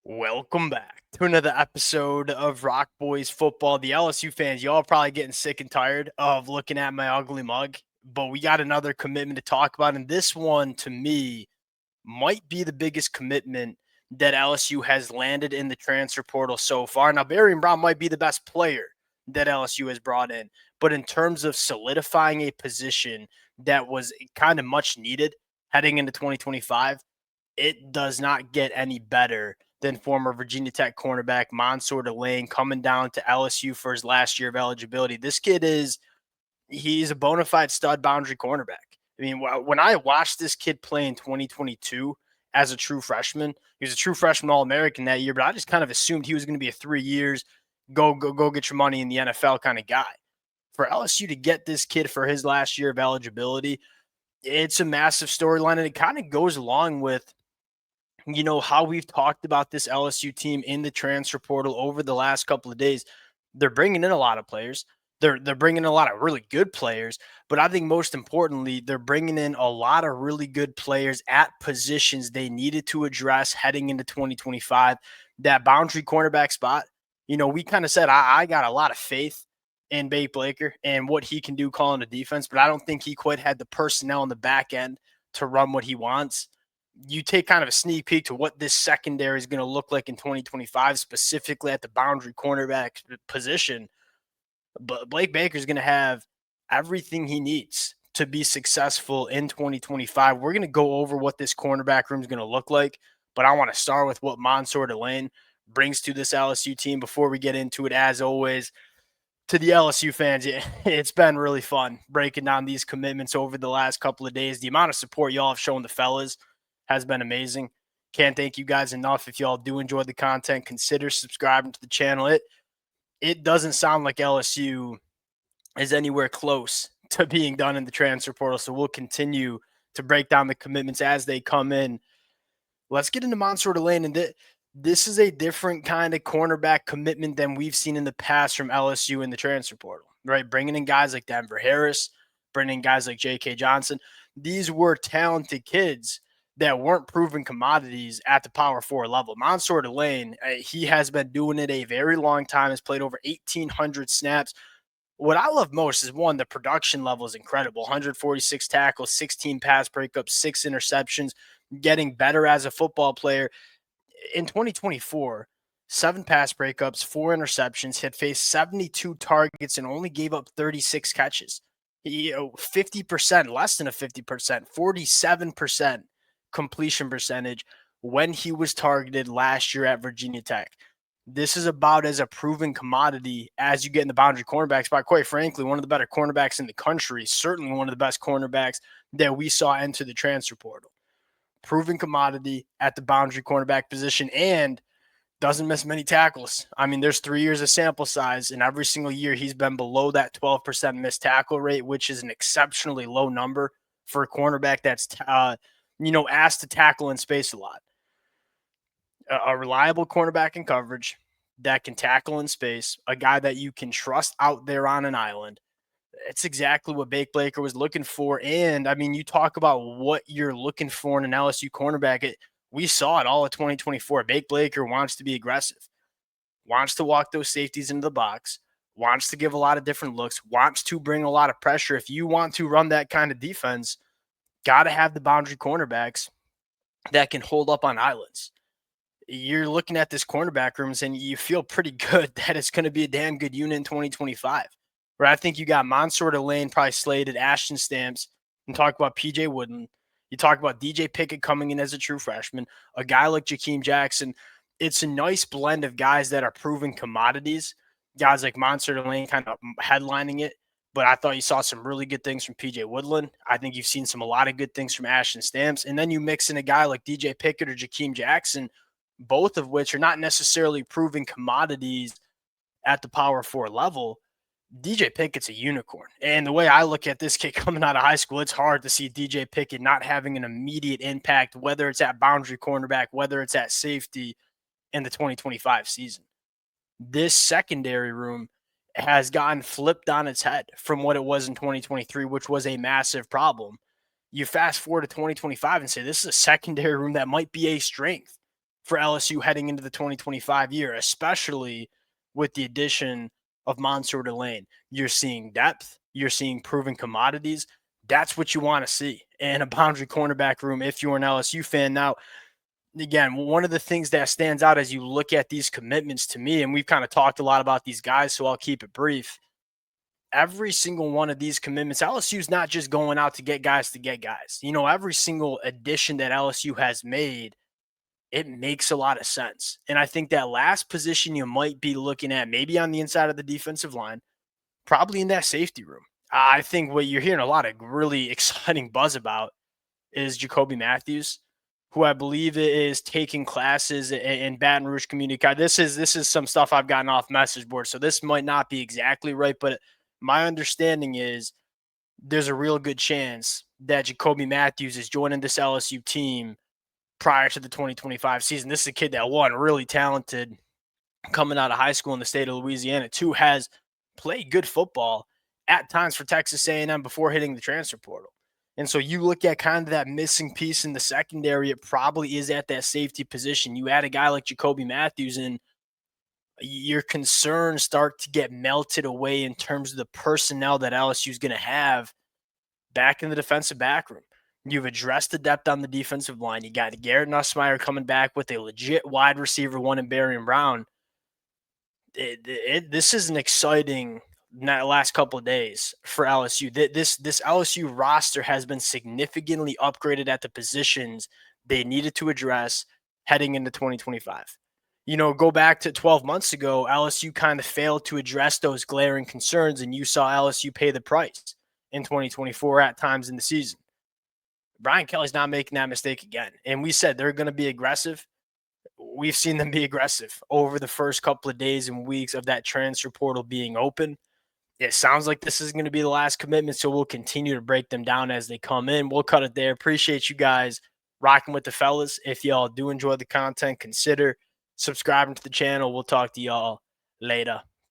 Welcome back to another episode of Rock Boys Football. The LSU fans, y'all probably getting sick and tired of looking at my ugly mug, but we got another commitment to talk about. And this one, to me, might be the biggest commitment that LSU has landed in the transfer portal so far. Now, Barry Brown might be the best player that LSU has brought in, but in terms of solidifying a position that was kind of much needed heading into 2025, it does not get any better than former Virginia Tech cornerback Mansoor Delane coming down to LSU for his last year of eligibility. This kid he's a bona fide stud boundary cornerback. I mean, when I watched this kid play in 2022 as a true freshman, he was a true freshman All-American that year, but I just kind of assumed he was going to be a 3 years, go get your money in the NFL kind of guy. For LSU to get this kid for his last year of eligibility, it's a massive storyline, and it kind of goes along with how we've talked about this LSU team in the transfer portal over the last couple of days. They're bringing in a lot of players. They're bringing in a lot of really good players, but I think most importantly, they're bringing in a lot of really good players at positions they needed to address heading into 2025. That boundary cornerback spot, we kind of said I got a lot of faith in Bate Blaker and what he can do calling the defense, but I don't think he quite had the personnel on the back end to run what he wants. You take kind of a sneak peek to what this secondary is going to look like in 2025, specifically at the boundary cornerback position. But Blake Baker is going to have everything he needs to be successful in 2025. We're going to go over what this cornerback room is going to look like, but I want to start with what Mansoor Delane brings to this LSU team before we get into it. As always, to the LSU fans, it's been really fun breaking down these commitments over the last couple of days. The amount of support y'all have shown the fellas has been amazing. Can't thank you guys enough. If y'all do enjoy the content, consider subscribing to the channel. It doesn't sound like LSU is anywhere close to being done in the transfer portal, so we'll continue to break down the commitments as they come in. Let's get into Mansoor Delane, and this is a different kind of cornerback commitment than we've seen in the past from LSU in the transfer portal, right? Bringing in guys like Denver Harris, bringing in guys like J.K. Johnson. These were talented kids that weren't proven commodities at the Power 4 level. Mansoor Delane, he has been doing it a very long time, has played over 1,800 snaps. What I love most is, one, the production level is incredible. 146 tackles, 16 pass breakups, 6 interceptions, getting better as a football player. In 2024, 7 pass breakups, 4 interceptions, had faced 72 targets and only gave up 36 catches. 50%, less than a 50%, 47% completion percentage when he was targeted last year at Virginia Tech. This is about as a proven commodity as you get in the boundary cornerback spot. Quite frankly, one of the better cornerbacks in the country, certainly one of the best cornerbacks that we saw enter the transfer portal. Proven commodity at the boundary cornerback position and doesn't miss many tackles. I mean, there's 3 years of sample size, and every single year he's been below that 12% missed tackle rate, which is an exceptionally low number for a cornerback that's asked to tackle in space a lot. A reliable cornerback in coverage that can tackle in space, a guy that you can trust out there on an island. It's exactly what Bake Blaker was looking for. And I mean, you talk about what you're looking for in an LSU cornerback. We saw it all of 2024. Bake Blaker wants to be aggressive, wants to walk those safeties into the box, wants to give a lot of different looks, wants to bring a lot of pressure. If you want to run that kind of defense, got to have the boundary cornerbacks that can hold up on islands. You're looking at this cornerback rooms and you feel pretty good that it's going to be a damn good unit in 2025. Where I think you got Mansoor Delane probably slated, Ashton Stamps, and talk about PJ Woodland. You talk about DJ Pickett coming in as a true freshman, a guy like Jakeem Jackson. It's a nice blend of guys that are proven commodities, guys like Mansoor Delane kind of headlining it. But I thought you saw some really good things from PJ Woodland. I think you've seen a lot of good things from Ashton Stamps. And then you mix in a guy like DJ Pickett or Jakeem Jackson, both of which are not necessarily proven commodities at the Power 4 level. DJ Pickett's a unicorn. And the way I look at this kid coming out of high school, it's hard to see DJ Pickett not having an immediate impact, whether it's at boundary cornerback, whether it's at safety in the 2025 season. This secondary room has gotten flipped on its head from what it was in 2023, which was a massive problem. You fast forward to 2025 and say this is a secondary room that might be a strength. for LSU heading into the 2025 year, especially with the addition of Mansoor Delane. You're seeing depth, you're seeing proven commodities. That's what you want to see in a boundary cornerback room if you're an LSU fan. Now, again, one of the things that stands out as you look at these commitments to me, and we've kind of talked a lot about these guys, so I'll keep it brief. Every single one of these commitments, LSU's not just going out to get guys to get guys. You know, every single addition that LSU has made, it makes a lot of sense. And I think that last position you might be looking at, maybe on the inside of the defensive line, probably in that safety room. I think what you're hearing a lot of really exciting buzz about is Jacoby Matthews, who I believe is taking classes in Baton Rouge Community College. This is some stuff I've gotten off message boards, so this might not be exactly right, but my understanding is there's a real good chance that Jacoby Matthews is joining this LSU team prior to the 2025 season. This is a kid that, one, really talented coming out of high school in the state of Louisiana, two, has played good football at times for Texas A&M before hitting the transfer portal. And so you look at kind of that missing piece in the secondary, it probably is at that safety position. You add a guy like Jacoby Matthews and your concerns start to get melted away in terms of the personnel that LSU is going to have back in the defensive back room. You've addressed the depth on the defensive line. You got Garrett Nussmeier coming back with a legit wide receiver one in Barry and Brown. This is an exciting last couple of days for LSU. This LSU roster has been significantly upgraded at the positions they needed to address heading into 2025. You know, go back to 12 months ago, LSU kind of failed to address those glaring concerns, and you saw LSU pay the price in 2024 at times in the season. Brian Kelly's not making that mistake again. And we said they're going to be aggressive. We've seen them be aggressive over the first couple of days and weeks of that transfer portal being open. It sounds like this is going to be the last commitment, so we'll continue to break them down as they come in. We'll cut it there. Appreciate you guys rocking with the fellas. If y'all do enjoy the content, consider subscribing to the channel. We'll talk to y'all later.